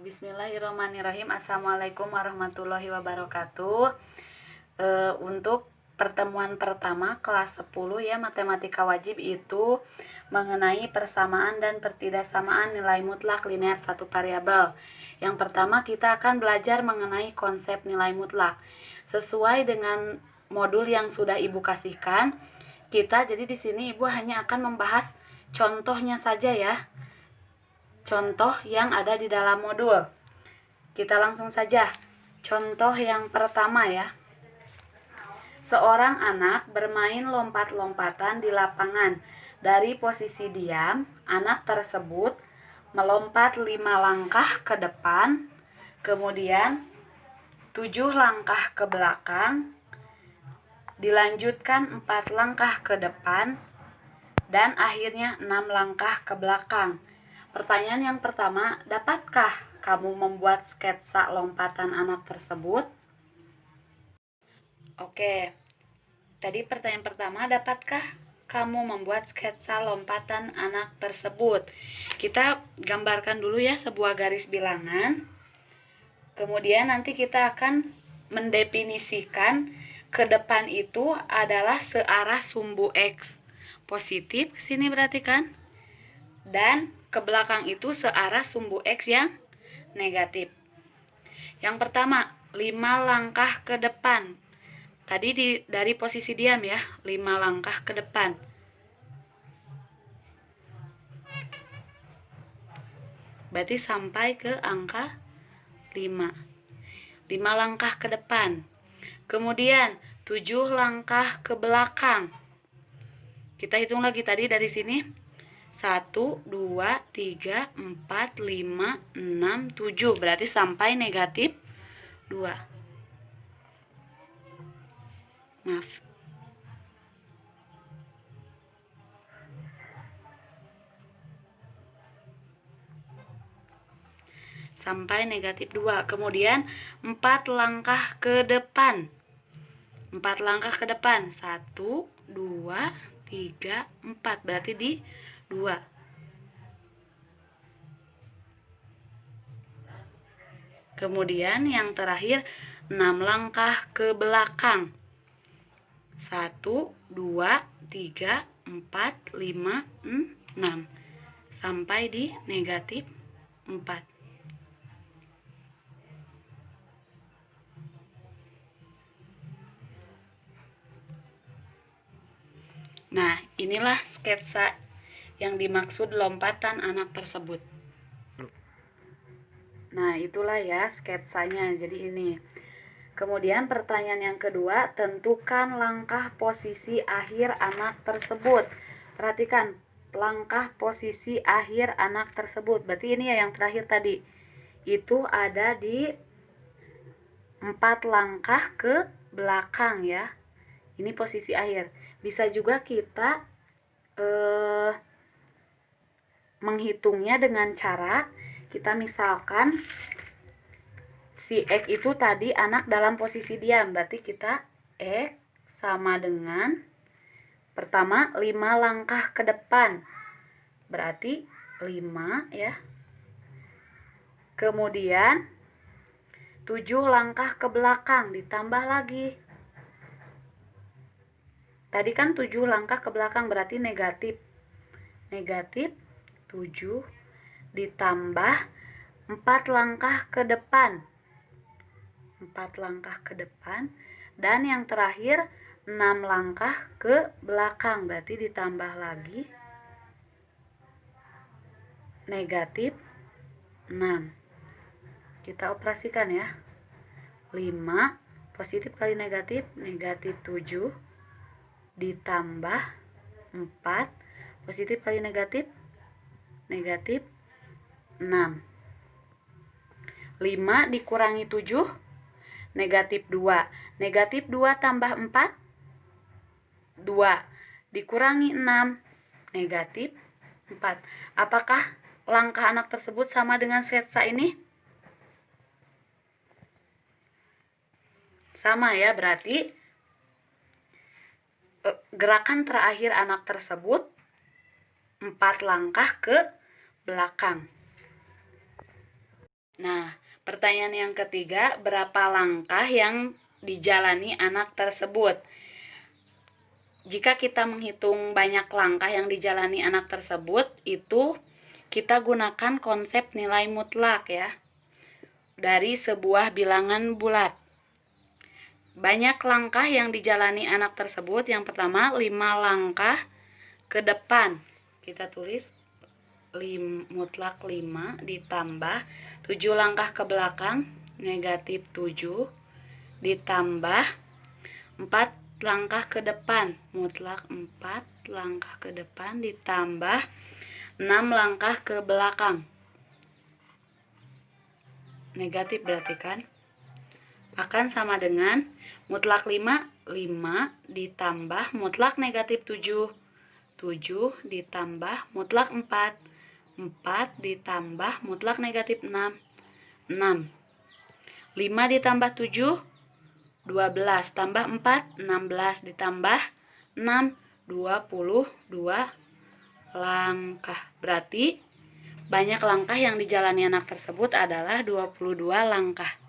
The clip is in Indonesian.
Bismillahirrahmanirrahim. Assalamualaikum warahmatullahi wabarakatuh. Untuk pertemuan pertama kelas 10 ya, matematika wajib itu mengenai persamaan dan pertidaksamaan nilai mutlak linear satu variabel. Yang pertama kita akan belajar mengenai konsep nilai mutlak. Sesuai dengan modul yang sudah Ibu kasihkan, jadi di sini Ibu hanya akan membahas contohnya saja ya. Contoh yang ada di dalam modul. Kita langsung saja. Contoh yang pertama ya. Seorang anak bermain lompat-lompatan di lapangan. Dari posisi diam, anak tersebut melompat 5 langkah ke depan, kemudian 7 langkah ke belakang, dilanjutkan 4 langkah ke depan, dan akhirnya 6 langkah ke belakang. Pertanyaan yang pertama, dapatkah kamu membuat sketsa lompatan anak tersebut? Oke, tadi pertanyaan pertama, dapatkah kamu membuat sketsa lompatan anak tersebut? Kita gambarkan dulu ya sebuah garis bilangan. Kemudian nanti kita akan mendefinisikan ke depan itu adalah searah sumbu X. Positif ke sini berarti kan? Dan ke belakang itu searah sumbu X yang negatif. Yang pertama, 5 langkah ke depan. Tadi dari posisi diam ya, 5 langkah ke depan. Berarti sampai ke angka 5. 5 langkah ke depan. Kemudian 7 langkah ke belakang. Kita hitung lagi tadi dari sini. 1, 2, 3, 4, 5, 6, 7. Berarti sampai negatif 2. Maaf. Sampai negatif 2. Kemudian 4 langkah ke depan. 4 langkah ke depan. 1, 2, 3, 4. Berarti di 2. Kemudian yang terakhir 6 langkah ke belakang. 1, 2, 3, 4, 5, 6. Sampai di negatif 4. Nah, inilah sketsa yang dimaksud lompatan anak tersebut. Nah, itulah ya sketsanya. Jadi ini. Kemudian pertanyaan yang kedua, tentukan langkah posisi akhir anak tersebut. Perhatikan, langkah posisi akhir anak tersebut. Berarti ini ya yang terakhir tadi. Itu ada di 4 langkah ke belakang ya. Ini posisi akhir. Bisa juga kita menghitungnya dengan cara kita misalkan si X itu tadi anak dalam posisi diam. Berarti kita X sama dengan pertama 5 langkah ke depan. Berarti 5 ya. Kemudian 7 langkah ke belakang ditambah lagi. Tadi kan 7 langkah ke belakang berarti negatif. Negatif 7 ditambah 4 langkah ke depan. 4 langkah ke depan. Dan yang terakhir 6 langkah ke belakang. Berarti ditambah lagi negatif 6. Kita operasikan ya. 5 positif kali negatif, negatif 7 ditambah 4 positif kali negatif, negatif 6. 5 dikurangi 7, negatif 2. Negatif 2 tambah 4, 2. Dikurangi 6, negatif 4. Apakah langkah anak tersebut sama dengan sketsa ini? Sama ya, berarti gerakan terakhir anak tersebut 4 langkah ke belakang. Nah, Pertanyaan yang ketiga, berapa langkah yang dijalani anak tersebut? Jika kita menghitung banyak langkah yang dijalani anak tersebut, itu kita gunakan konsep nilai mutlak ya, dari sebuah bilangan bulat. Banyak langkah yang dijalani anak tersebut. Yang pertama, 5 langkah ke depan. Kita tulis mutlak 5 ditambah 7 langkah ke belakang, negatif 7, ditambah 4 langkah ke depan, mutlak 4 langkah ke depan, ditambah 6 langkah ke belakang, negatif berarti kan, akan sama dengan mutlak 5 ditambah mutlak negatif 7 ditambah mutlak 4 ditambah mutlak negatif 6 5 ditambah 7 12 tambah 4 16 ditambah 6 22 langkah. Berarti banyak langkah yang dijalani anak tersebut adalah 22 langkah.